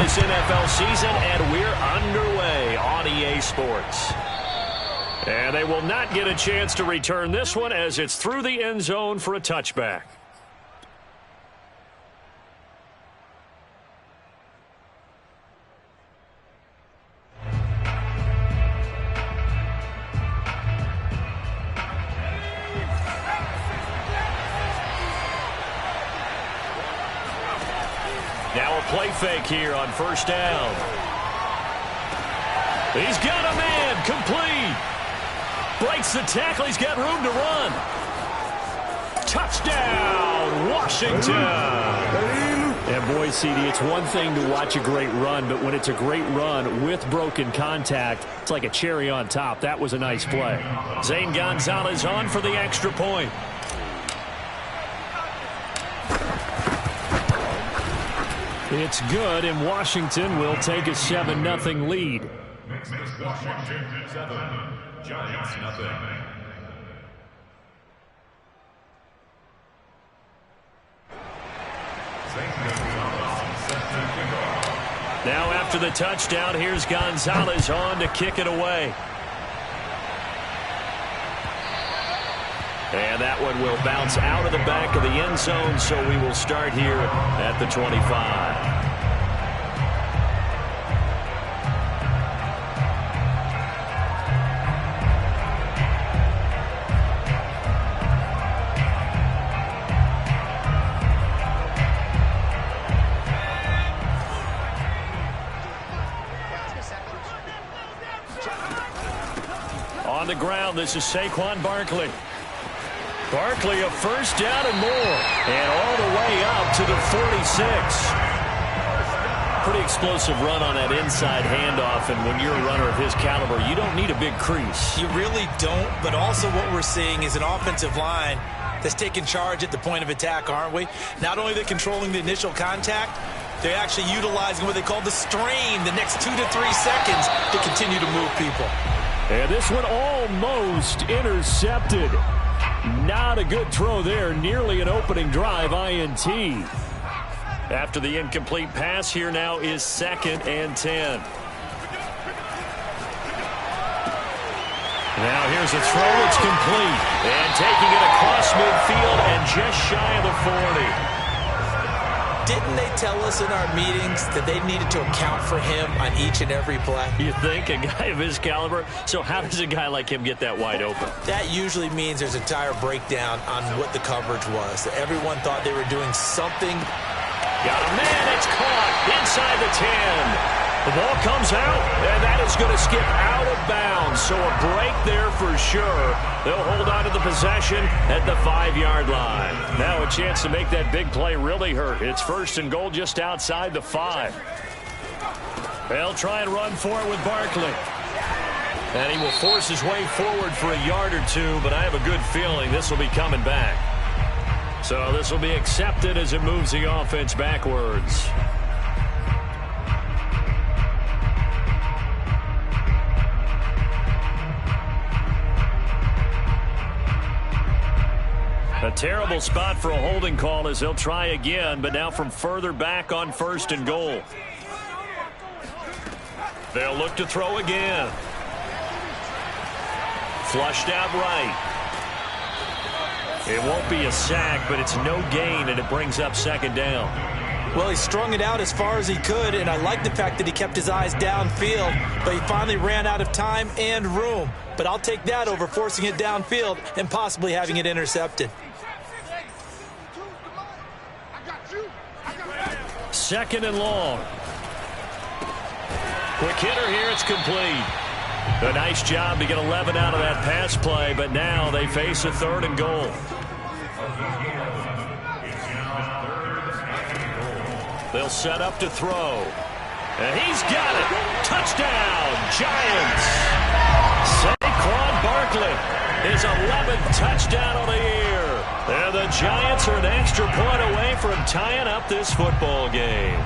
this NFL season, and we're underway on EA Sports. And they will not get a chance to return this one as it's through the end zone for a touchback. Now a play fake here on first down. He's got a man, complete. Breaks the tackle, he's got room to run. Touchdown, Washington. And boy, CD, it's one thing to watch a great run, but when it's a great run with broken contact, it's like a cherry on top. That was a nice play. Zane Gonzalez on for the extra point. It's good, and Washington will take a 7-0 lead. Washington 7, Giants nothing. Now after the touchdown, here's Gonzalez on to kick it away. And that one will bounce out of the back of the end zone, so we will start here at the 25. On the ground, this is Saquon Barkley. Barkley a first down and more. And all the way up to the 46. Pretty explosive run on that inside handoff, and when you're a runner of his caliber, you don't need a big crease. You really don't, but also what we're seeing is an offensive line that's taking charge at the point of attack, aren't we? Not only are they controlling the initial contact, they're actually utilizing what they call the strain the next 2 to 3 seconds to continue to move people. And this one almost intercepted. Not a good throw there. Nearly an opening drive INT. After the incomplete pass, here now is 2nd and 10. Now here's a throw. It's complete. And taking it across midfield and just shy of the 40. Didn't they tell us in our meetings that they needed to account for him on each and every play? You think? A guy of his caliber? So how does a guy like him get that wide open? That usually means there's a entire breakdown on what the coverage was. That everyone thought they were doing something. Got a man. It's caught inside the 10. The ball comes out, and that is going to skip out of bounds. So a break there for sure. They'll hold on to the possession at the 5-yard line. Now a chance to make that big play really hurt. It's 1st and goal just outside the 5. They'll try and run for it with Barkley. And he will force his way forward for a yard or two, but I have a good feeling this will be coming back. So this will be accepted as it moves the offense backwards. A terrible spot for a holding call as they'll try again, but now from further back on 1st and goal. They'll look to throw again. Flushed out right. It won't be a sack, but it's no gain, and it brings up 2nd down. Well, he strung it out as far as he could, and I like the fact that he kept his eyes downfield, but he finally ran out of time and room. But I'll take that over forcing it downfield and possibly having it intercepted. 2nd and long. Quick hitter here. It's complete. A nice job to get 11 out of that pass play, but now they face a 3rd and goal. They'll set up to throw. And he's got it. Touchdown, Giants. Saquon Barkley, his 11th touchdown of the year. And the Giants are an extra point away from tying up this football game.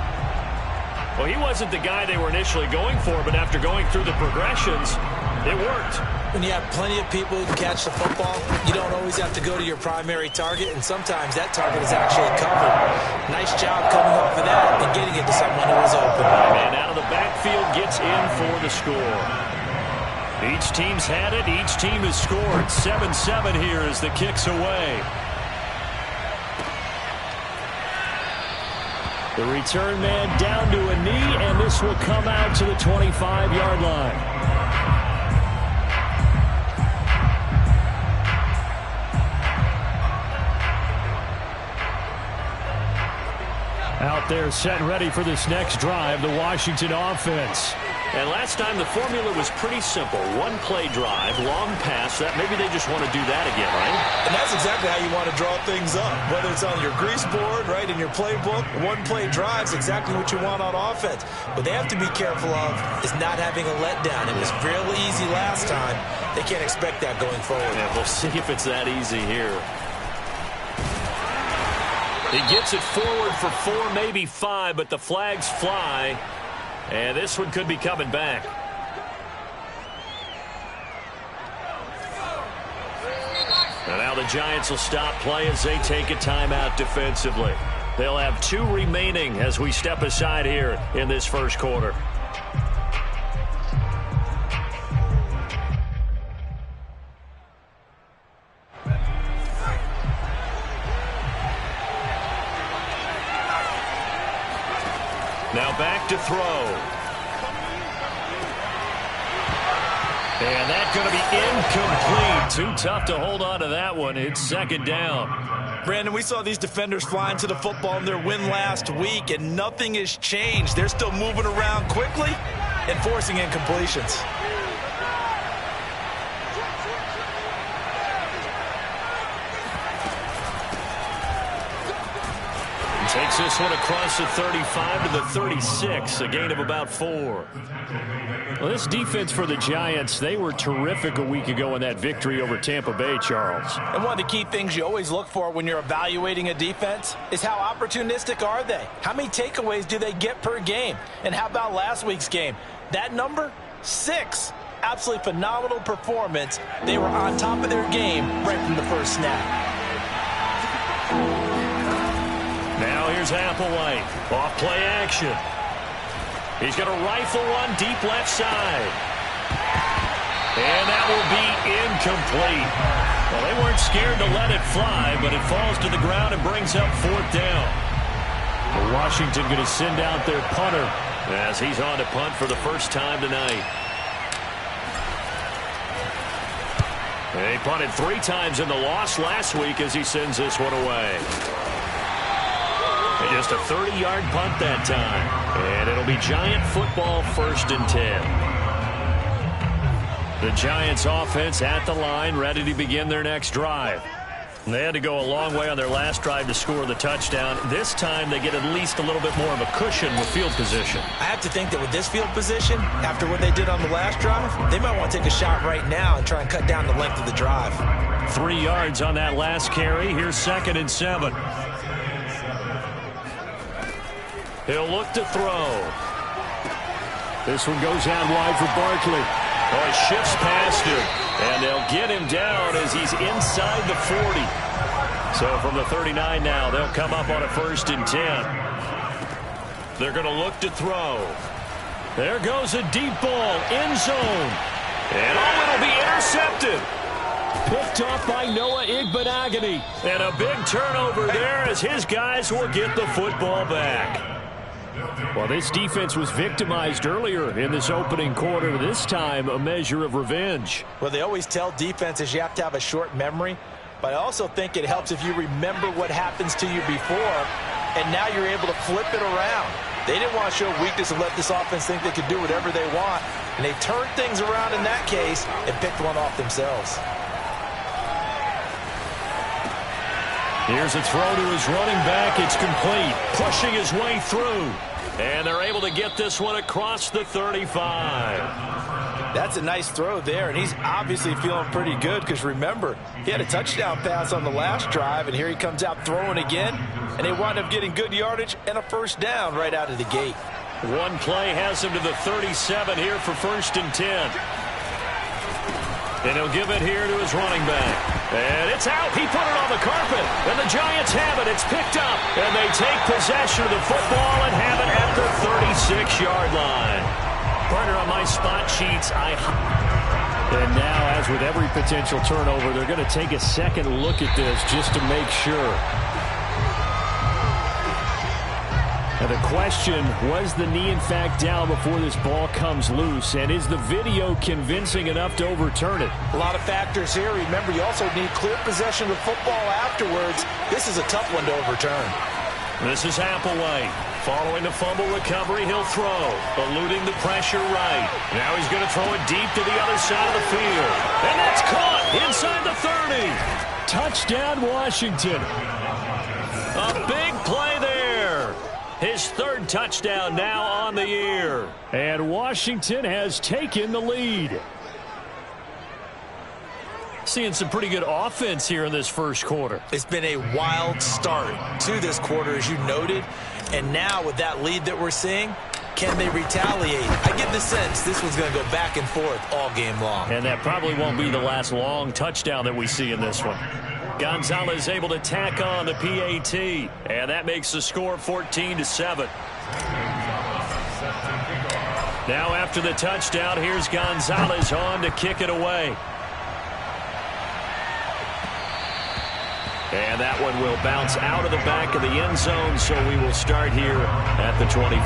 Well, he wasn't the guy they were initially going for, but after going through the progressions, it worked. When you have plenty of people who can catch the football, you don't always have to go to your primary target, and sometimes that target is actually covered. Nice job coming off of that and getting it to someone who was open. Mayfield gets in for the score. Each team's had it. Each team has scored. 7-7 here as the kick's away. The return man down to a knee, and this will come out to the 25-yard line. Out there set and ready for this next drive, the Washington offense. And last time the formula was pretty simple. One play drive, long pass. That maybe they just want to do that again, right? And that's exactly how you want to draw things up. Whether it's on your grease board, right, in your playbook, one play drive is exactly what you want on offense. What they have to be careful of is not having a letdown. It was really easy last time. They can't expect that going forward. Yeah, we'll see if it's that easy here. He gets it forward for 4, maybe 5, but the flags fly. And this one could be coming back. And now the Giants will stop play as they take a timeout defensively. They'll have 2 remaining as we step aside here in this first quarter. Now back to throw. And that's going to be incomplete. Too tough to hold on to that one. It's second down. Brandon, we saw these defenders flying to the football in their win last week, and nothing has changed. They're still moving around quickly and forcing incompletions. Takes this one across the 35 to the 36, a gain of about 4. Well, this defense for the Giants, they were terrific a week ago in that victory over Tampa Bay, Charles. And one of the key things you always look for when you're evaluating a defense is how opportunistic are they? How many takeaways do they get per game? And how about last week's game? That number, 6. Absolutely phenomenal performance. They were on top of their game right from the first snap. Now here's Applewhite. Off play action. He's going to rifle one deep left side. And that will be incomplete. Well, they weren't scared to let it fly, but it falls to the ground and brings up 4th down. Well, Washington going to send out their punter as he's on to punt for the first time tonight. They punted 3 times in the loss last week as he sends this one away. Just a 30-yard punt that time. And it'll be Giant football, 1st and 10. The Giants offense at the line, ready to begin their next drive. They had to go a long way on their last drive to score the touchdown. This time they get at least a little bit more of a cushion with field position. I have to think that with this field position, after what they did on the last drive, they might want to take a shot right now and try and cut down the length of the drive. 3 yards on that last carry. Here's 2nd and 7. He'll look to throw. This one goes out wide for Barkley. Oh, he shifts past him. And they'll get him down as he's inside the 40. So from the 39 now, they'll come up on a 1st and 10. They're going to look to throw. There goes a deep ball, end zone. And oh, it'll be intercepted. Picked off by Noah Igbenogany. And a big turnover there as his guys will get the football back. Well, this defense was victimized earlier in this opening quarter. This time, a measure of revenge. Well, they always tell defenses you have to have a short memory, but I also think it helps if you remember what happens to you before, and now you're able to flip it around. They didn't want to show weakness and let this offense think they could do whatever they want, and they turned things around in that case and picked one off themselves. Here's a throw to his running back. It's complete. Pushing his way through. And they're able to get this one across the 35. That's a nice throw there, and he's obviously feeling pretty good because, remember, he had a touchdown pass on the last drive, and here he comes out throwing again, and they wind up getting good yardage and a 1st down right out of the gate. One play has him to the 37 here for 1st and 10. And he'll give it here to his running back. And it's out. He put it on the carpet. And the Giants have it. It's picked up. And they take possession of the football and have it at the 36-yard line. Partner, on my spot sheets, and now, as with every potential turnover, they're going to take a second look at this just to make sure. And the question, was the knee in fact down before this ball comes loose? And is the video convincing enough to overturn it? A lot of factors here. Remember, you also need clear possession of the football afterwards. This is a tough one to overturn. This is Applewhite. Following the fumble recovery, he'll throw. Eluding the pressure right. Now he's going to throw it deep to the other side of the field. And that's caught inside the 30. Touchdown, Washington. A big play there. His third touchdown now on the year. And Washington has taken the lead. Seeing some pretty good offense here in this first quarter. It's been a wild start to this quarter, as you noted. And now with that lead that we're seeing, can they retaliate? I get the sense this one's going to go back and forth all game long. And that probably won't be the last long touchdown that we see in this one. Gonzalez able to tack on the PAT. And that makes the score 14-7. Now after the touchdown, here's Gonzalez on to kick it away. And that one will bounce out of the back of the end zone, so we will start here at the 25.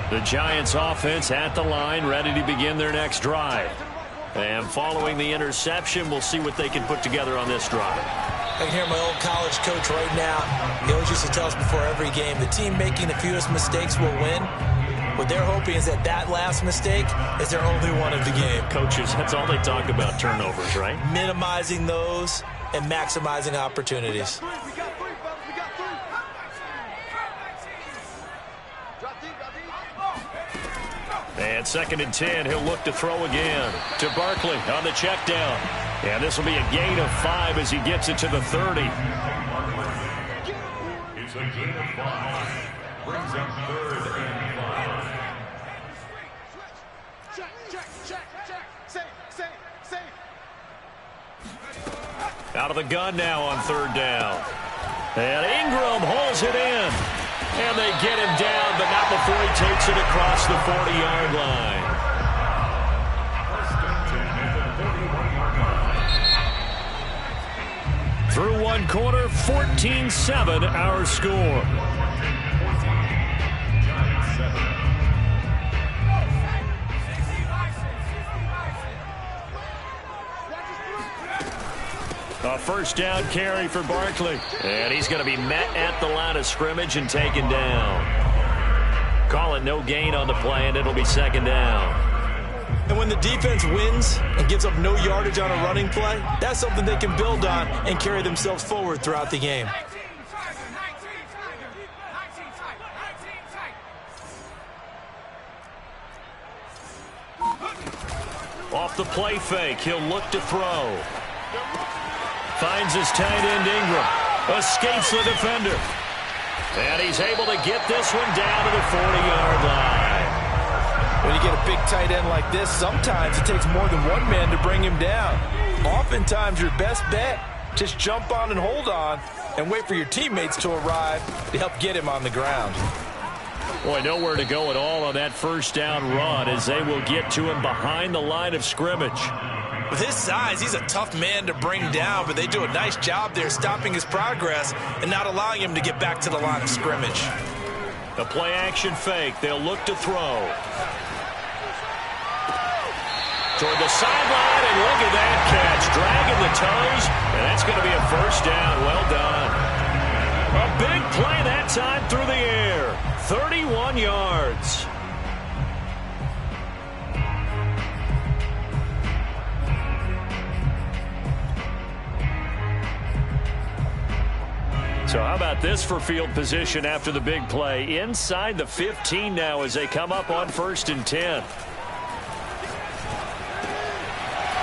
The Giants offense at the line, ready to begin their next drive. And following the interception, we'll see what they can put together on this drive. I can hear my old college coach right now. He always used to tell us before every game, the team making the fewest mistakes will win. What they're hoping is that that last mistake is their only one of the game. Coaches, that's all they talk about, turnovers, right? Minimizing those and maximizing opportunities. And 2nd and 10, he'll look to throw again to Barkley on the check down. And this will be a gain of 5 as he gets it to the 30. It's a gain of 5. Brings up 3rd and 5. Out of the gun now on 3rd down. And Ingram holds it in. And they get him down, but not before he takes it across the 40-yard line. Through one quarter, 14-7 our score. A first down carry for Barkley. And he's going to be met at the line of scrimmage and taken down. Call it no gain on the play, and it'll be 2nd down. And when the defense wins and gives up no yardage on a running play, that's something they can build on and carry themselves forward throughout the game. Off the play fake, he'll look to throw. Finds his tight end Ingram. Escapes the defender. And he's able to get this one down to the 40-yard line. When you get a big tight end like this, sometimes it takes more than one man to bring him down. Oftentimes, your best bet, just jump on and hold on and wait for your teammates to arrive to help get him on the ground. Boy, nowhere to go at all on that first down run as they will get to him behind the line of scrimmage. With his size, he's a tough man to bring down, but they do a nice job there stopping his progress and not allowing him to get back to the line of scrimmage. The play-action fake. They'll look to throw. Toward the sideline, and look at that catch. Dragging the toes, and that's going to be a first down. Well done. A big play that time through the air. 31 yards. So how about this for field position after the big play? Inside the 15 now as they come up on 1st and 10.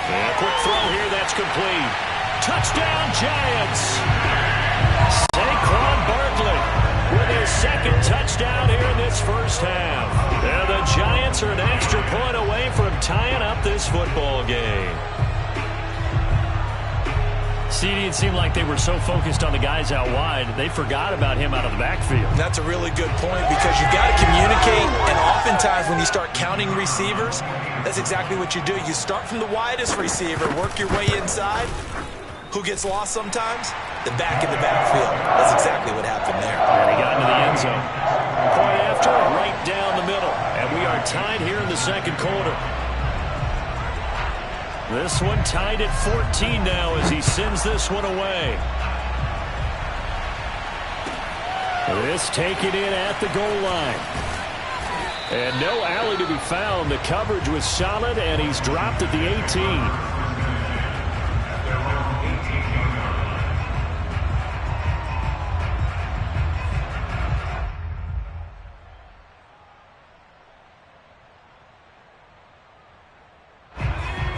And a quick throw here, that's complete. Touchdown, Giants! Saquon Barkley with his 2nd touchdown here in this first half. And the Giants are an extra point away from tying up this football game. CD, it seemed like they were so focused on the guys out wide, they forgot about him out of the backfield. That's a really good point because you've got to communicate, and oftentimes when you start counting receivers, that's exactly what you do. You start from the widest receiver, work your way inside. Who gets lost sometimes? The back in the backfield. That's exactly what happened there. And he got into the end zone. Point after, right down the middle. And we are tied here in the second quarter. This one tied at 14 now as he sends this one away. This taken in at the goal line. And no alley to be found. The coverage was solid, and he's dropped at the 18.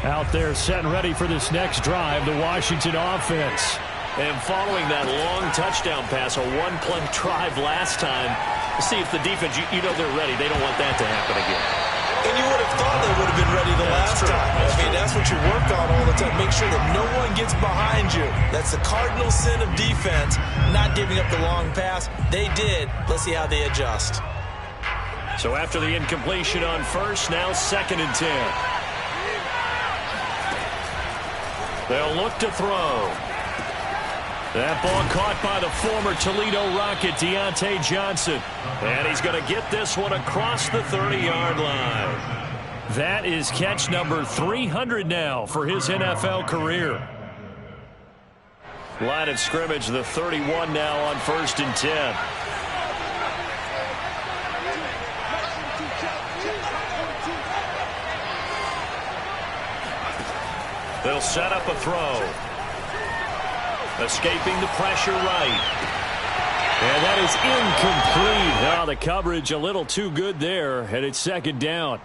Out there set and ready for this next drive, the Washington offense. And following that long touchdown pass, a one-play drive last time, see if the defense, you know they're ready. They don't want that to happen again. And you would have thought they would have been ready the last time. I mean, that's what you work on all the time. Make sure that no one gets behind you. That's the cardinal sin of defense, not giving up the long pass. They did. Let's see how they adjust. So after the incompletion on first, now 2nd and 10. They'll look to throw. That ball caught by the former Toledo Rocket, Deontay Johnson. And he's going to get this one across the 30-yard line. That is catch number 300 now for his NFL career. Line of scrimmage, the 31 now on 1st and 10. They'll set up a throw. Escaping the pressure right. And that is incomplete. Oh, the coverage a little too good there, and it's 2nd down.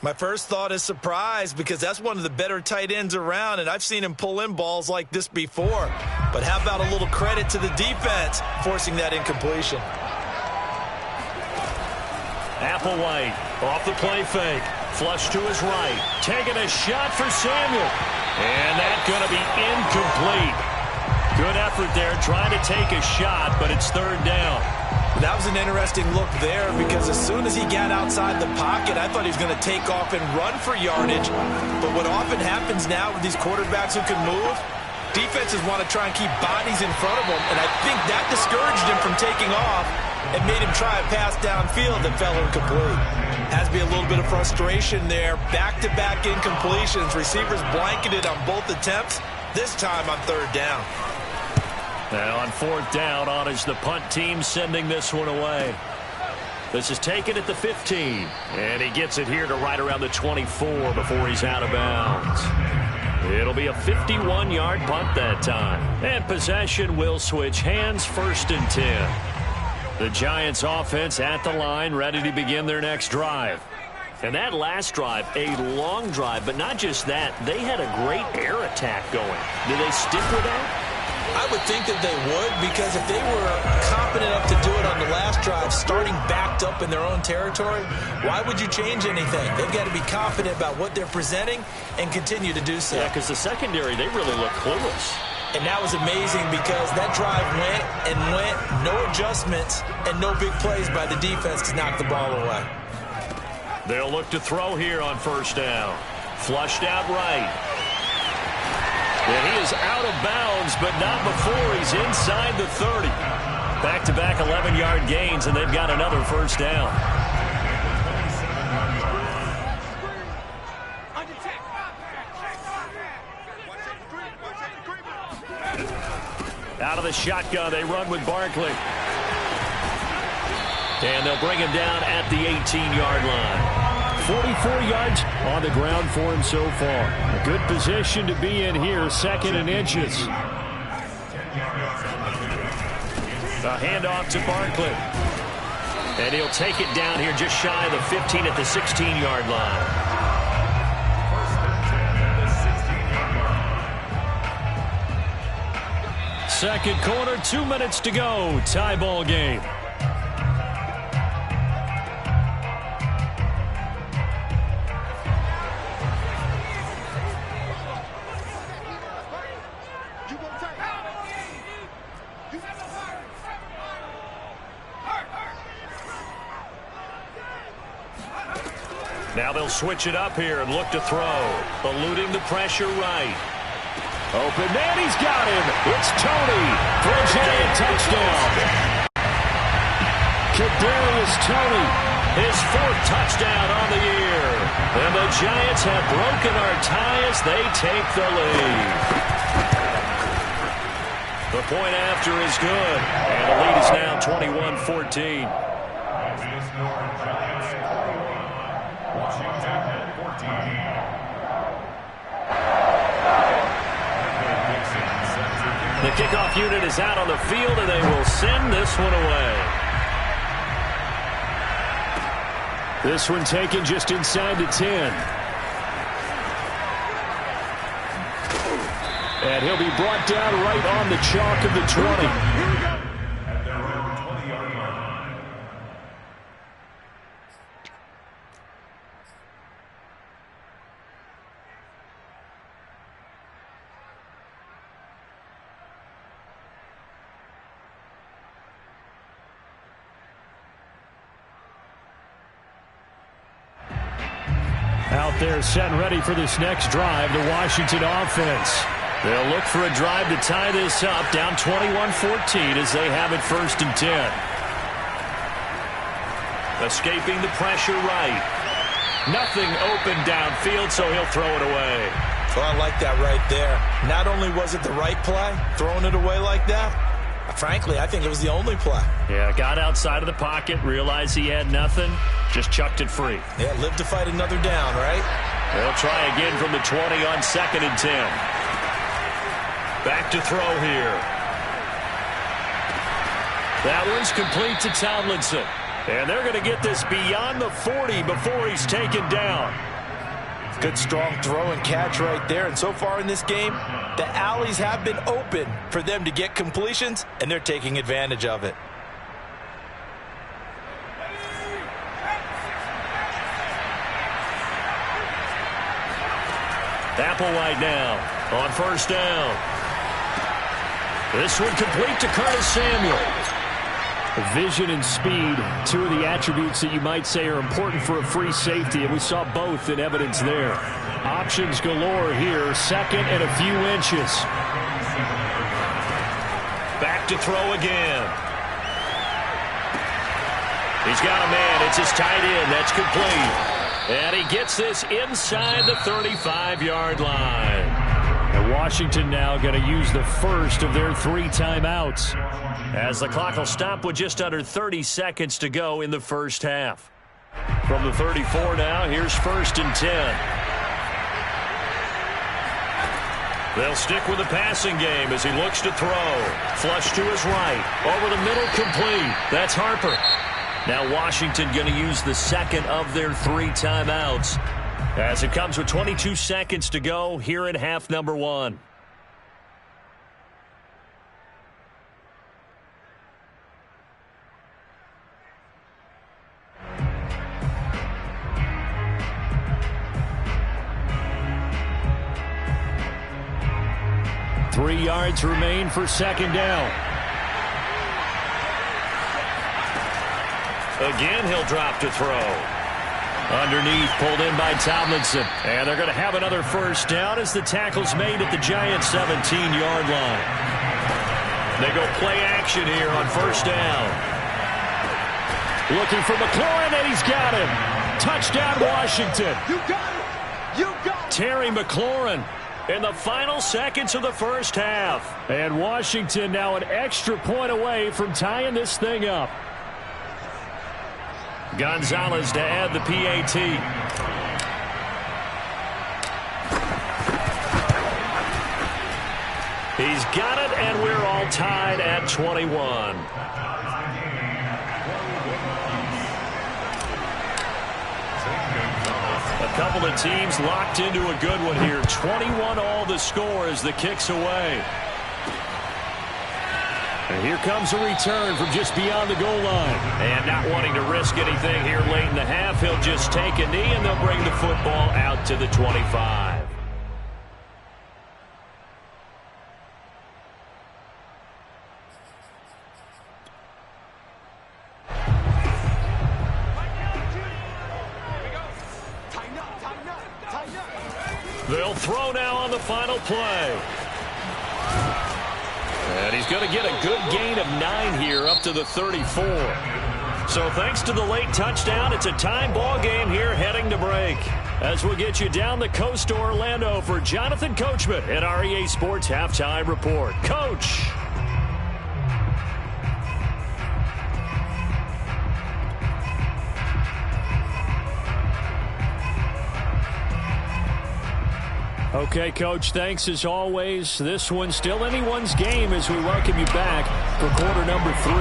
My first thought is surprise because that's one of the better tight ends around, and I've seen him pull in balls like this before. But how about a little credit to the defense forcing that incompletion? Applewhite off the play fake. Flush to his right. Taking a shot for Samuel. And that's going to be incomplete. Good effort there trying to take a shot, but it's 3rd down. That was an interesting look there because as soon as he got outside the pocket, I thought he was going to take off and run for yardage. But what often happens now with these quarterbacks who can move, defenses want to try and keep bodies in front of them. And I think that discouraged him from taking off and made him try a pass downfield that fell incomplete. Has to be a little bit of frustration there. Back-to-back incompletions. Receivers blanketed on both attempts, this time on 3rd down. Now on 4th down, on is the punt team sending this one away. This is taken at the 15. And he gets it here to right around the 24 before he's out of bounds. It'll be a 51-yard punt that time. And possession will switch hands, 1st and 10. The Giants offense at the line, ready to begin their next drive. And that last drive, a long drive, but not just that. They had a great air attack going. Do they stick with that? I would think that they would because if they were confident enough to do it on the last drive, starting backed up in their own territory, why would you change anything? They've got to be confident about what they're presenting and continue to do so. Yeah, because the secondary, they really look clueless. And that was amazing because that drive went and went, no adjustments, and no big plays by the defense to knock the ball away. They'll look to throw here on 1st down. Flushed out right. And he is out of bounds, but not before he's inside the 30. Back-to-back 11-yard gains, and they've got another 1st down. Out of the shotgun, they run with Barkley. And they'll bring him down at the 18-yard line. 44 yards on the ground for him so far. A good position to be in here, 2nd and inches. A handoff to Barkley. And he'll take it down here just shy of the 15 at the 16-yard line. Second quarter, 2 minutes to go. Tie ball game. Now they'll switch it up here and look to throw. Eluding the pressure right. Open man, he's got him. It's Toney for a giant touchdown. Kadarius Toney, his 4th touchdown on the year. And the Giants have broken our tie as they take the lead. The point after is good. And the lead is now 21-14. The kickoff unit is out on the field, and they will send this one away. This one taken just inside the 10. And he'll be brought down right on the chalk of the 20. Out there set and ready for this next drive, the Washington offense. They'll look for a drive to tie this up, down 21-14 as they have it 1st and 10. Escaping the pressure right. Nothing open downfield, so he'll throw it away. Well, I like that right there. Not only was it the right play, throwing it away like that, frankly, I think it was the only play. Yeah, got outside of the pocket, realized he had nothing, just chucked it free. Yeah, live to fight another down, right? They'll try again from the 20 on 2nd and 10. Back to throw here. That one's complete to Tomlinson. And they're going to get this beyond the 40 before he's taken down. Good strong throw and catch right there. And so far in this game, the alleys have been open for them to get completions, and they're taking advantage of it. Applewhite now on 1st down. This one complete to Curtis Samuel. Vision and speed, 2 of the attributes that you might say are important for a free safety, and we saw both in evidence there. Options galore here, 2nd and a few inches. Back to throw again. He's got a man. It's his tight end. That's complete. And he gets this inside the 35-yard line. And Washington now going to use the first of their 3 timeouts. As the clock will stop with just under 30 seconds to go in the first half. From the 34 now, here's 1st and 10. They'll stick with the passing game as he looks to throw. Flush to his right. Over the middle, complete. That's Harper. Now Washington going to use the 2nd of their 3 timeouts as it comes with 22 seconds to go here in half number 1. Three yards remain for 2nd down. Again, he'll drop to throw. Underneath, pulled in by Tomlinson. And they're going to have another 1st down as the tackle's made at the Giants' 17-yard line. They go play action here on 1st down. Looking for McLaurin, and he's got him. Touchdown, Washington. You got it. You got it. Terry McLaurin in the final seconds of the first half. And Washington now an extra point away from tying this thing up. Gonzalez to add the PAT. He's got it, and we're all tied at 21. A couple of teams locked into a good one here. 21 all the score as the kick's away. And here comes a return from just beyond the goal line. And not wanting to risk anything here late in the half, he'll just take a knee, and they'll bring the football out to the 25. throw now on the final play. And he's going to get a good gain of 9 here up to the 34. So thanks to the late touchdown, it's a time ball game here heading to break. As we'll get you down the coast to Orlando for Jonathan Coachman at our EA Sports Halftime Report. Coach. Okay, Coach, thanks as always. This one's still anyone's game as we welcome you back for quarter number 3.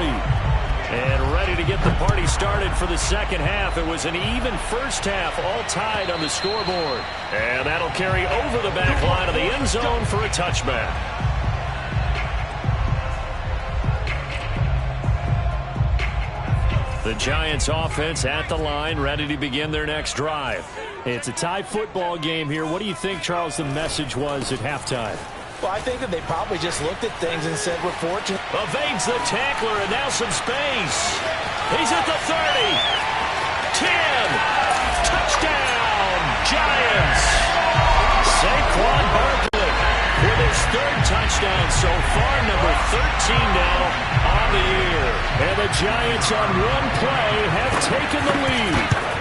And ready to get the party started for the second half. It was an even first half, all tied on the scoreboard. And that'll carry over the back line of the end zone for a touchback. The Giants offense at the line, ready to begin their next drive. It's a tie football game here. What do you think, Charles, the message was at halftime? Well, I think that they probably just looked at things and said, we're fortunate. Evades the tackler, and now some space. He's at the 30. 10. Touchdown, Giants. Saquon Barkley with his 3rd touchdown so far, number 13 now on the year. And the Giants on one play have taken the lead.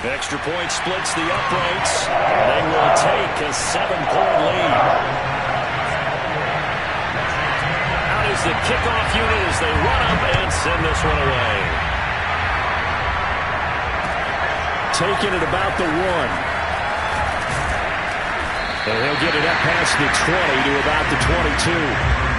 Extra point splits the uprights. They will take a 7-point lead. Out is the kickoff unit as they run up and send this one away. Taking it about the 1. And he'll get it up past the 20 to about the 22.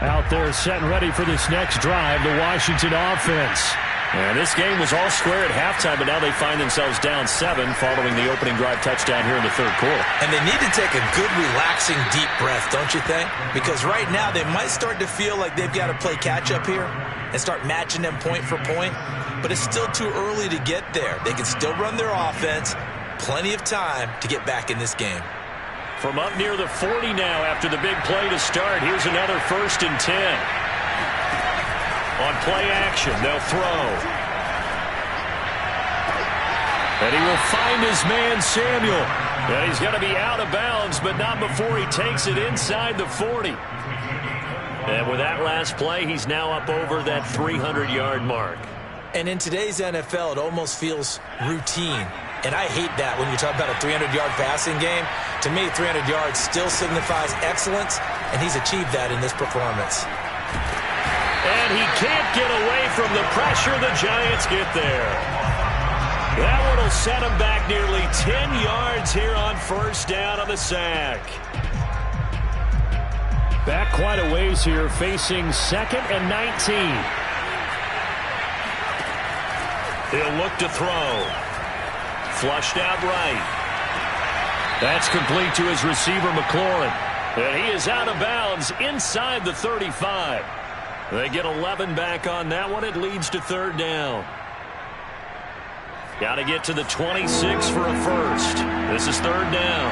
Out there set and ready for this next drive, the Washington offense. And this game was all square at halftime, but now they find themselves down 7 following the opening drive touchdown here in the 3rd quarter. And they need to take a good, relaxing, deep breath, don't you think? Because right now they might start to feel like they've got to play catch-up here and start matching them point for point. But it's still too early to get there. They can still run their offense. Plenty of time to get back in this game. From up near the 40 now after the big play to start. Here's another 1st and 10. On play action, they'll throw. And he will find his man, Samuel. And he's going to be out of bounds, but not before he takes it inside the 40. And with that last play, he's now up over that 300-yard mark. And in today's NFL, it almost feels routine. And I hate that when you talk about a 300-yard passing game. To me, 300 yards still signifies excellence, and he's achieved that in this performance. And he can't get away from the pressure. The Giants get there. That one will set him back nearly 10 yards here on 1st down on the sack. Back quite a ways here, facing 2nd and 19. He'll look to throw. Flushed out right. That's complete to his receiver, McLaurin. And he is out of bounds inside the 35. They get 11 back on that one. It leads to 3rd down. Got to get to the 26 for a first. This is 3rd down.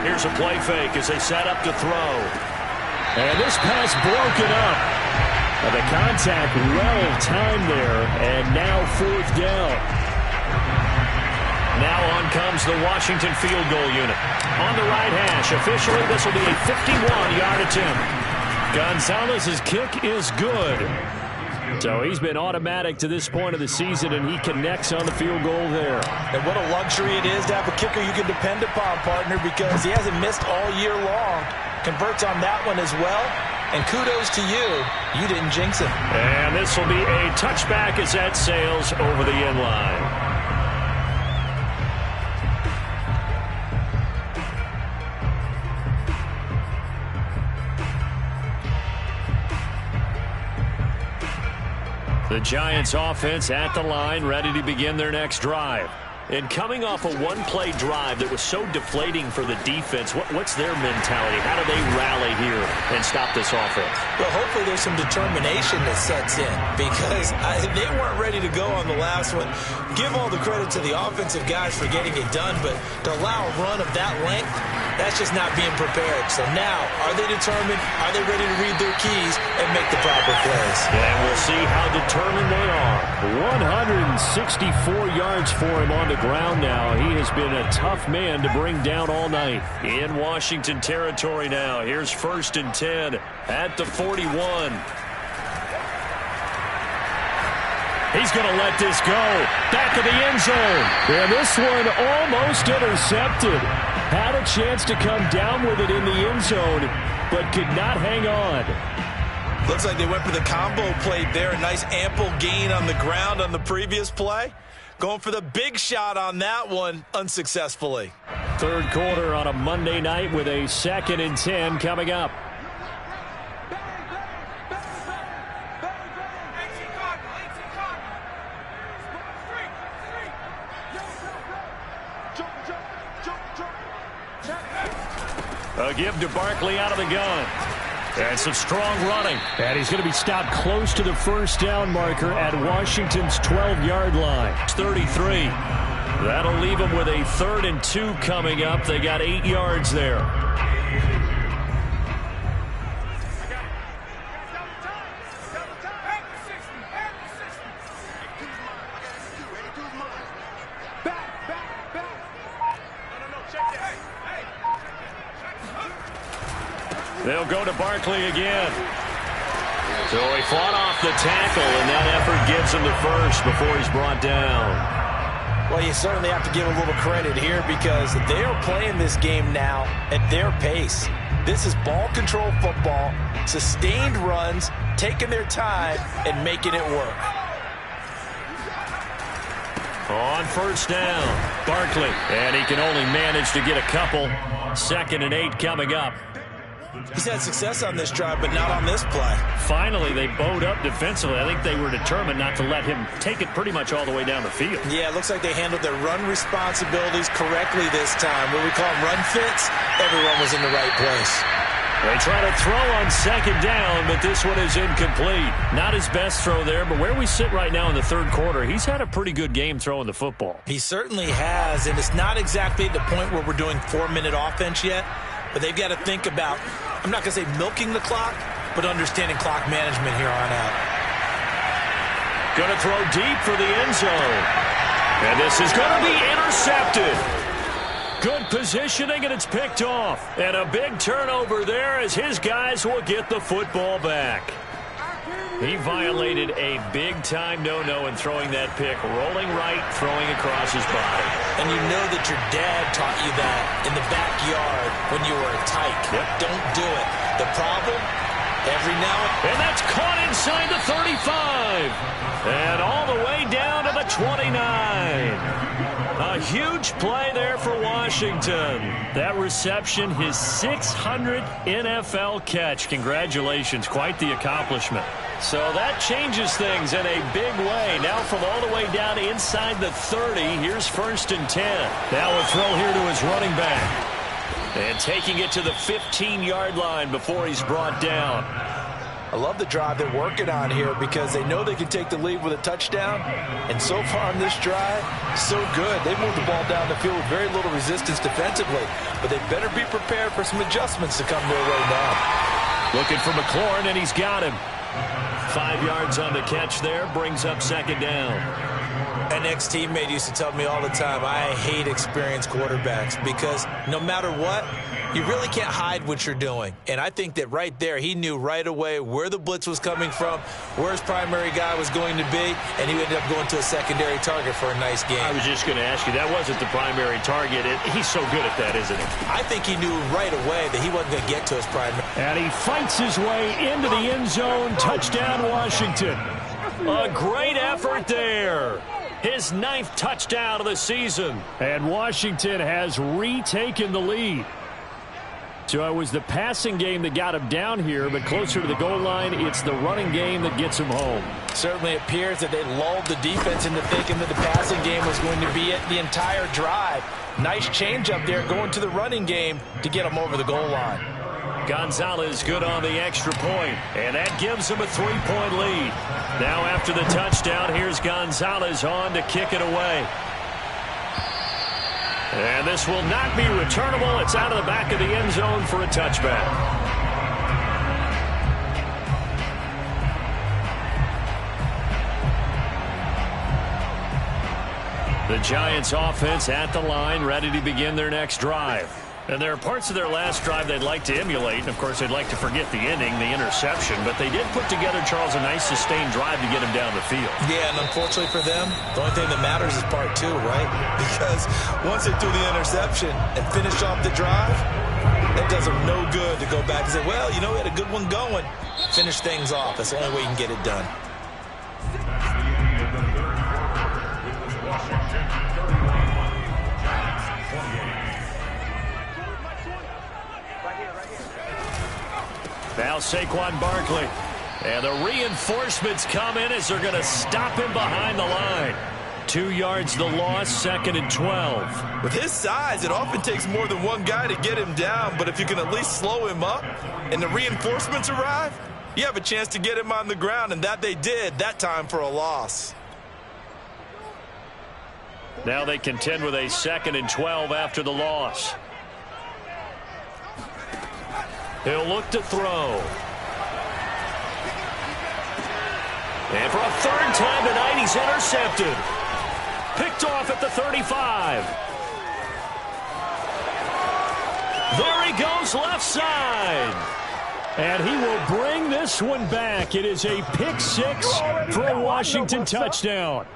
Here's a play fake as they set up to throw. And this pass broken up. The contact well timed there, and now 4th down. Now on comes the Washington field goal unit. On the right hash, officially this will be a 51-yard attempt. Gonzalez's kick is good. So he's been automatic to this point of the season, and he connects on the field goal there. And what a luxury it is to have a kicker you can depend upon, partner, because he hasn't missed all year long. Converts on that one as well. And kudos to you. You didn't jinx him. And this will be a touchback as that sails over the end line. The Giants offense at the line, ready to begin their next drive. And coming off a one-play drive that was so deflating for the defense, what's their mentality? How do they rally here and stop this offense? Well, hopefully there's some determination that sets in because they weren't ready to go on the last one. Give all the credit to the offensive guys for getting it done, but to allow a run of that length, that's just not being prepared. So now, are they determined? Are they ready to read their keys and make the proper plays? And we'll see how determined they are. 164 yards for him on the ground now. He has been a tough man to bring down all night. In Washington territory now. Here's 1st and 10 at the 41. He's going to let this go. Back of the end zone. And this one almost intercepted. Had a chance to come down with it in the end zone, but could not hang on. Looks like they went for the combo play there. A nice ample gain on the ground on the previous play. Going for the big shot on that one unsuccessfully. Third quarter on a Monday night with a 2nd and 10 coming up. A give to Barkley out of the gun. And some strong running. And he's going to be stopped close to the first down marker at Washington's 12-yard line. It's 33. That'll leave them with a 3rd and 2 coming up. They got 8 yards there. They'll go to Barkley again. So he fought off the tackle, and that effort gives him the first before he's brought down. Well, you certainly have to give a little credit here because they are playing this game now at their pace. This is ball control football, sustained runs, taking their time, and making it work. On 1st down, Barkley. And he can only manage to get a couple. 2nd and 8 coming up. He's had success on this drive, but not on this play. Finally, they bowed up defensively. I think they were determined not to let him take it pretty much all the way down the field. Yeah, it looks like they handled their run responsibilities correctly this time. What we call them run fits, everyone was in the right place. They try to throw on 2nd down, but this one is incomplete. Not his best throw there, but where we sit right now in the 3rd quarter, he's had a pretty good game throwing the football. He certainly has, and it's not exactly at the point where we're doing 4-minute offense yet, but they've got to think about, I'm not going to say milking the clock, but understanding clock management here on out. Going to throw deep for the end zone. And this is going to be intercepted. Good positioning, and it's picked off. And a big turnover there as his guys will get the football back. He violated a big-time no-no in throwing that pick. Rolling right, throwing across his body. And you know that your dad taught you that in the backyard when you were a tyke. Yep. Don't do it. The problem, every now and that's caught inside the 35. And all the way down to the 29. A huge play there for Washington. That reception, his 600th NFL catch. Congratulations. Quite the accomplishment. So that changes things in a big way. Now from all the way down inside the 30, here's 1st and 10. Now a throw here to his running back. And taking it to the 15-yard line before he's brought down. I love the drive they're working on here because they know they can take the lead with a touchdown. And so far on this drive, so good. They moved the ball down the field with very little resistance defensively. But they better be prepared for some adjustments to come their way now. Looking for McLaurin, and he's got him. 5 yards on the catch there, brings up 2nd down. An ex-teammate used to tell me all the time, I hate experienced quarterbacks because no matter what, you really can't hide what you're doing. And I think that right there, he knew right away where the blitz was coming from, where his primary guy was going to be, and he ended up going to a secondary target for a nice game. I was just going to ask you, that wasn't the primary target. He's so good at that, isn't he? I think he knew right away that he wasn't going to get to his primary. And he fights his way into the end zone. Touchdown, Washington. A great effort there. His 9th touchdown of the season. And Washington has retaken the lead. So it was the passing game that got him down here, but closer to the goal line, it's the running game that gets him home. Certainly appears that they lulled the defense into thinking that the passing game was going to be it the entire drive. Nice change up there going to the running game to get him over the goal line. Gonzalez good on the extra point, and that gives him a 3-point lead. Now after the touchdown, here's Gonzalez on to kick it away. And this will not be returnable. It's out of the back of the end zone for a touchback. The Giants offense at the line, ready to begin their next drive. And there are parts of their last drive they'd like to emulate. And, of course, they'd like to forget the ending, the interception. But they did put together, Charles, a nice sustained drive to get him down the field. Yeah, and unfortunately for them, the only thing that matters is part two, right? Because once they threw the interception and finished off the drive, that does them no good to go back and say, well, you know, we had a good one going. Finish things off. That's the only way you can get it done. Now Saquon Barkley. And the reinforcements come in as they're going to stop him behind the line. 2 yards the loss, 2nd and 12. With his size, it often takes more than one guy to get him down, but if you can at least slow him up and the reinforcements arrive, you have a chance to get him on the ground, and that they did, that time for a loss. Now they contend with a 2nd and 12 after the loss. He'll look to throw. And for a 3rd time tonight, he's intercepted. Picked off at the 35. There he goes, left side. And he will bring this one back. It is a pick 6 for a Washington touchdown.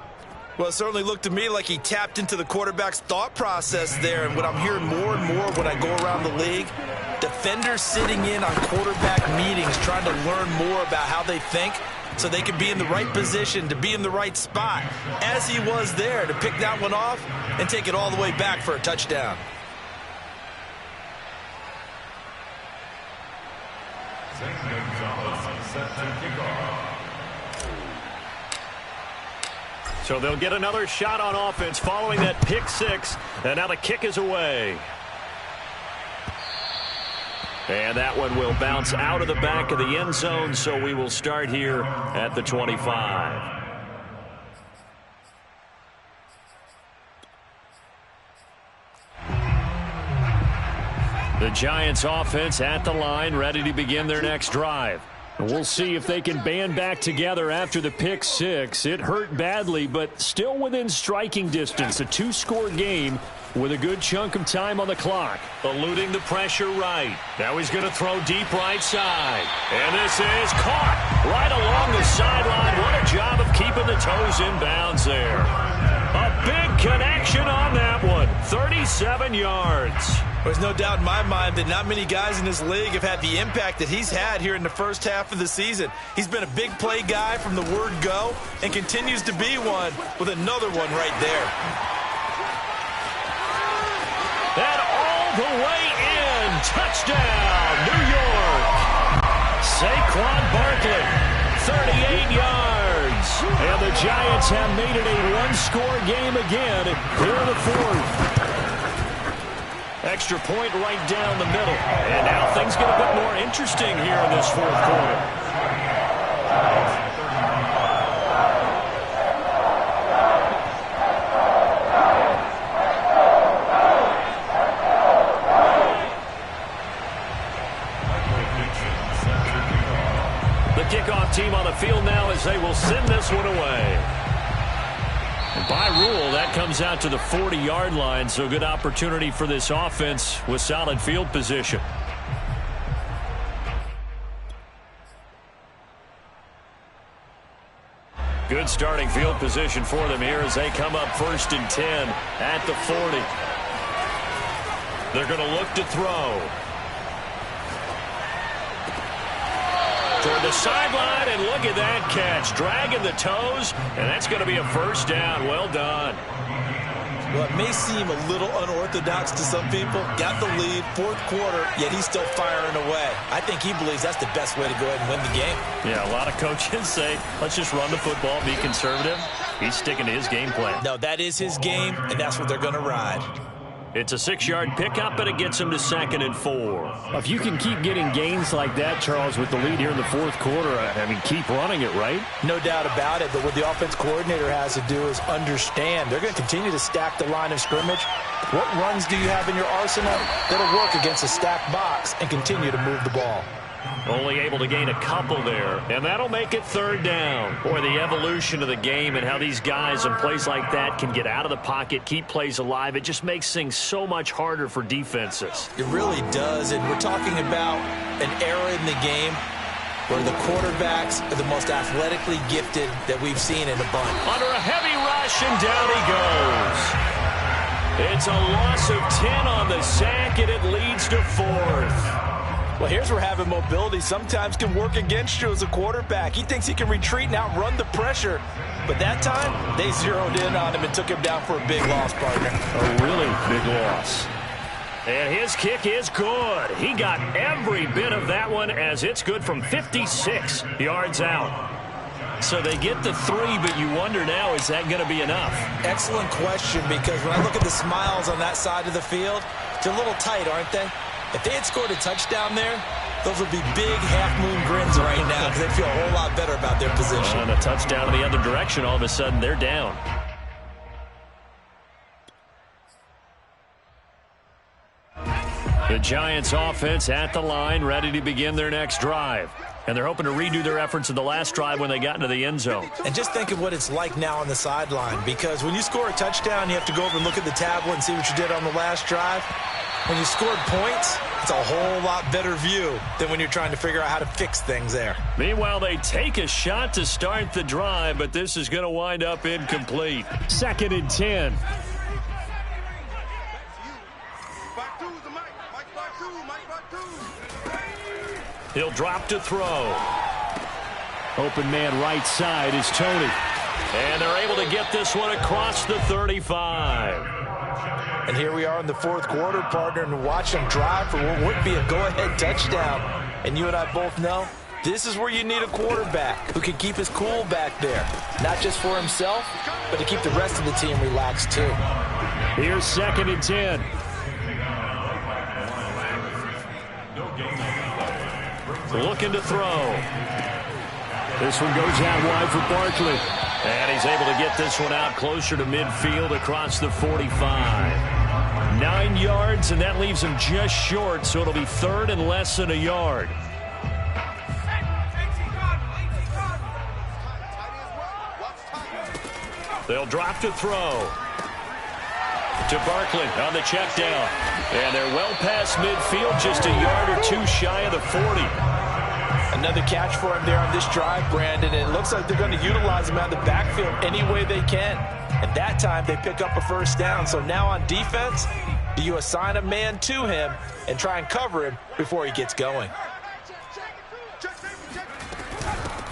Well, it certainly looked to me like he tapped into the quarterback's thought process there. And what I'm hearing more and more when I go around the league, defenders sitting in on quarterback meetings trying to learn more about how they think so they can be in the right position, to be in the right spot, as he was there, to pick that one off and take it all the way back for a touchdown. So they'll get another shot on offense following that pick 6, and now the kick is away. And that one will bounce out of the back of the end zone, so we will start here at the 25. The Giants offense at the line, ready to begin their next drive. We'll see if they can band back together after the pick 6. It hurt badly, but still within striking distance. A 2-score game with a good chunk of time on the clock. Eluding the pressure right. Now he's going to throw deep right side. And this is caught right along the sideline. What a job of keeping the toes in bounds there. A big connection on that one. 37 yards. There's no doubt in my mind that not many guys in this league have had the impact that he's had here in the first half of the season. He's been a big play guy from the word go and continues to be one with another one right there. And all the way in. Touchdown, New York. Saquon Barkley, 38 yards. And the Giants have made it a 1-score game again here in the 4th. Extra point right down the middle. And now things get a bit more interesting here in this 4th quarter. The kickoff team on the field now as they will send this one away. And by rule, that comes out to the 40-yard line, so good opportunity for this offense with solid field position. Good starting field position for them here as they come up 1st and 10 at the 40. They're going to look to throw. Toward the sideline, and look at that catch. Dragging the toes, and that's going to be a 1st down. Well done. Well, it may seem a little unorthodox to some people. Got the lead, fourth quarter, yet he's still firing away. I think he believes that's the best way to go ahead and win the game. Yeah, a lot of coaches say, let's just run the football, be conservative. He's sticking to his game plan. No, that is his game, and that's what they're going to ride. It's a 6-yard pickup, and it gets him to 2nd and 4. If you can keep getting gains like that, Charles, with the lead here in the fourth quarter, I mean, keep running it, right? No doubt about it, but what the offense coordinator has to do is understand. They're going to continue to stack the line of scrimmage. What runs do you have in your arsenal that'll work against a stacked box and continue to move the ball? Only able to gain a couple there, and that'll make it 3rd down. Boy, the evolution of the game and how these guys in plays like that can get out of the pocket, keep plays alive, it just makes things so much harder for defenses. It really does, and we're talking about an era in the game where the quarterbacks are the most athletically gifted that we've seen in a bunch. Under a heavy rush, and down he goes. It's a loss of 10 on the sack, and it leads to 4th. Well, here's where having mobility sometimes can work against you as a quarterback. He thinks he can retreat and outrun the pressure. But that time, they zeroed in on him and took him down for a big loss, partner. A really big loss. And his kick is good. He got every bit of that one as it's good from 56 yards out. So they get the 3, but you wonder now, is that going to be enough? Excellent question, because when I look at the smiles on that side of the field, they're a little tight, aren't they? If they had scored a touchdown there, those would be big half-moon grins right now because they feel a whole lot better about their position. And a touchdown in the other direction, all of a sudden they're down. The Giants offense at the line, ready to begin their next drive. And they're hoping to redo their efforts in the last drive when they got into the end zone. And just think of what it's like now on the sideline, because when you score a touchdown, you have to go over and look at the tablet and see what you did on the last drive. When you scored points, it's a whole lot better view than when you're trying to figure out how to fix things there. Meanwhile, they take a shot to start the drive, but this is going to wind up incomplete. 2nd and 10. He'll drop to throw. Open man right side is Tony. And they're able to get this one across the 35. And here we are in the fourth quarter, partner, and watch them drive for what would be a go-ahead touchdown. And you and I both know this is where you need a quarterback who can keep his cool back there. Not just for himself, but to keep the rest of the team relaxed too. Here's 2nd and 10. Looking to throw. This one goes out wide for Barkley. And he's able to get this one out closer to midfield across the 45. 9 yards, and that leaves him just short, so it'll be 3rd and less than a yard. They'll drop to throw. To Barkley on the check down. And they're well past midfield, just a yard or 2 shy of the 40. Another catch for him there on this drive, Brandon. And it looks like they're going to utilize him out of the backfield any way they can. And that time they pick up a first down. So now on defense, do you assign a man to him and try and cover him before he gets going?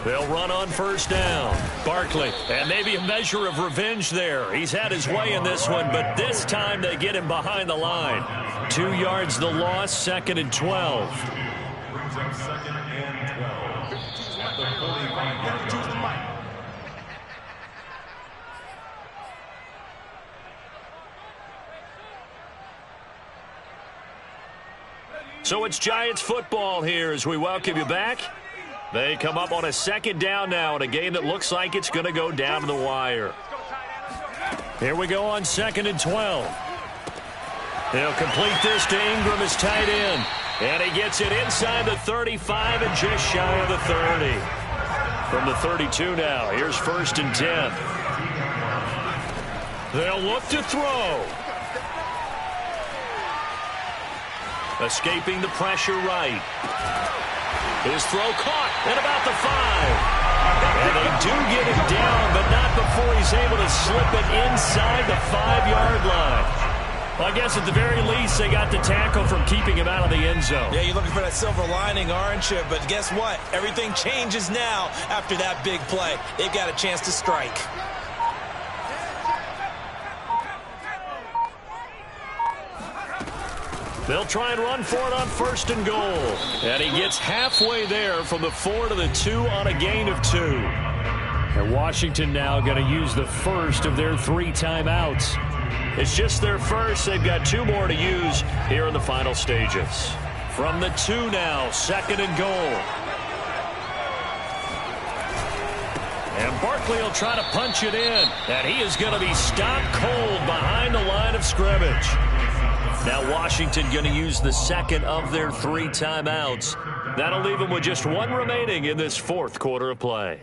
They'll run on first down. Barkley, and maybe a measure of revenge there. He's had his way in this one, but this time they get him behind the line. 2 yards the loss, 2nd and 12. Brings up 2nd and 12. At the 45. So it's Giants football here as we welcome you back. They come up on a 2nd down now in a game that looks like it's going to go down to the wire. Here we go on 2nd and 12. They'll complete this to Ingram as tight end. And he gets it inside the 35 and just shy of the 30. From the 32 now, here's 1st and 10. They'll look to throw. Escaping the pressure right. His throw caught at about the 5. And they do get him down, but not before he's able to slip it inside the 5-yard line. Well, I guess at the very least, they got the tackle from keeping him out of the end zone. Yeah, you're looking for that silver lining, aren't you? But guess what? Everything changes now after that big play. They've got a chance to strike. They'll try and run for it on 1st and goal. And he gets halfway there from the 4 to the 2 on a gain of 2. And Washington now going to use the first of their 3 timeouts. It's just their first. They've got 2 more to use here in the final stages. From the 2 now, 2nd and goal. And Barkley will try to punch it in. And he is going to be stopped cold behind the line of scrimmage. Now Washington going to use the 2nd of their 3 timeouts. That'll leave them with just 1 remaining in this 4th quarter of play.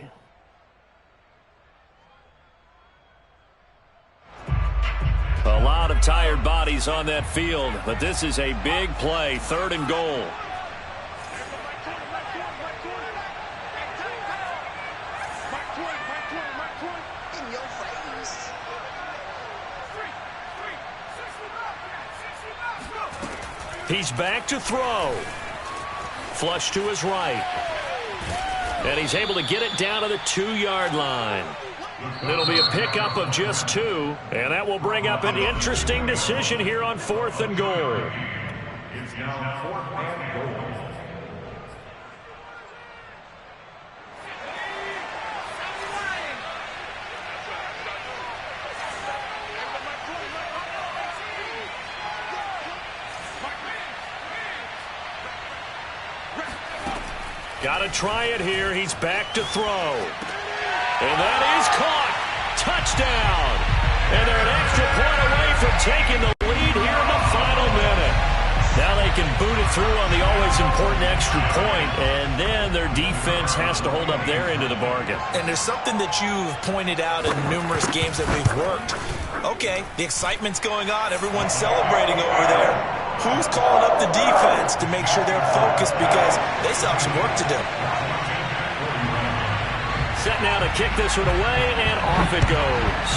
A lot of tired bodies on that field, but this is a big play, 3rd and goal. He's back to throw. Flush to his right. And he's able to get it down to the 2-yard line. It'll be a pickup of just 2, and that will bring up an interesting decision here on 4th and goal. It's now 4th and goal. Got to try it here. He's back to throw. And that is caught. Touchdown. And they're an extra point away from taking the lead here in the final minute. Now they can boot it through on the always important extra point, and then their defense has to hold up their end of the bargain. And there's something that you've pointed out in numerous games that we've worked. Okay, the excitement's going on. Everyone's celebrating over there. Who's calling up the defense to make sure they're focused, because they still have some work to do. Set now to kick this one away, and off it goes.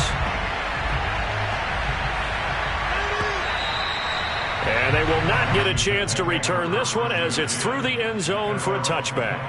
And they will not get a chance to return this one as it's through the end zone for a touchback.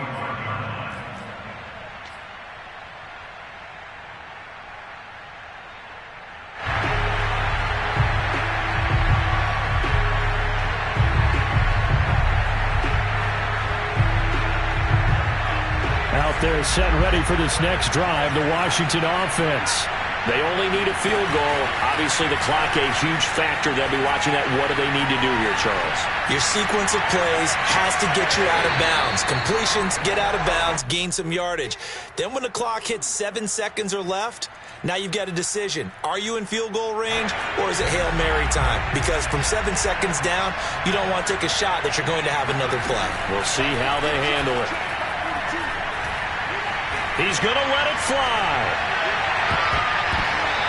Out there set ready for this next drive, the Washington offense. They only need a field goal. Obviously, the clock a huge factor. They'll be watching that. What do they need to do here, Charles? Your sequence of plays has to get you out of bounds. Completions, get out of bounds, gain some yardage. Then when the clock hits 7 seconds or left, now you've got a decision. Are you in field goal range, or is it Hail Mary time? Because from 7 seconds down, you don't want to take a shot that you're going to have another play. We'll see how they handle it. He's going to let it fly.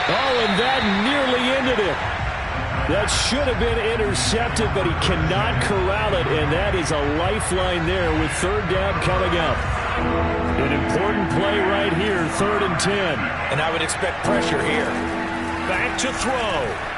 Oh, and that nearly ended it. That should have been intercepted, but he cannot corral it, and that is a lifeline there with 3rd down coming up. An important play right here, 3rd and 10. And I would expect pressure here. Back to throw.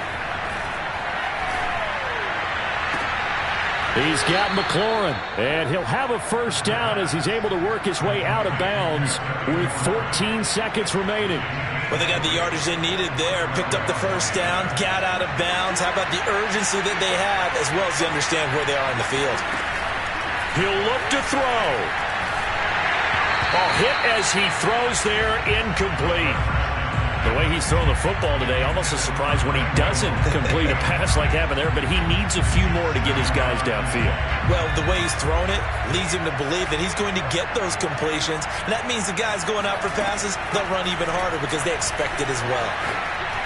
He's got McLaurin, and he'll have a 1st down as he's able to work his way out of bounds with 14 seconds remaining. Well, they got the yardage they needed there, picked up the 1st down, got out of bounds. How about the urgency that they have, as well as they understand where they are in the field? He'll look to throw. A hit as he throws there, incomplete. The way he's throwing the football today, almost a surprise when he doesn't complete a pass like happened there, but he needs a few more to get his guys downfield. Well, the way he's thrown it leads him to believe that he's going to get those completions. And that means the guys going out for passes, they'll run even harder because they expect it as well.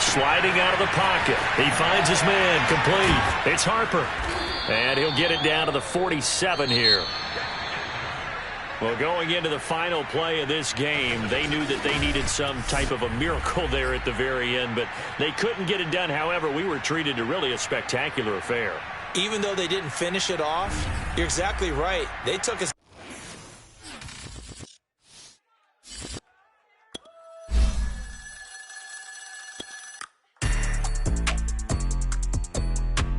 Sliding out of the pocket. He finds his man, complete. It's Harper. And he'll get it down to the 47 here. Well, going into the final play of this game, they knew that they needed some type of a miracle there at the very end, but they couldn't get it done. However, we were treated to really a spectacular affair. Even though they didn't finish it off, you're exactly right. They took us.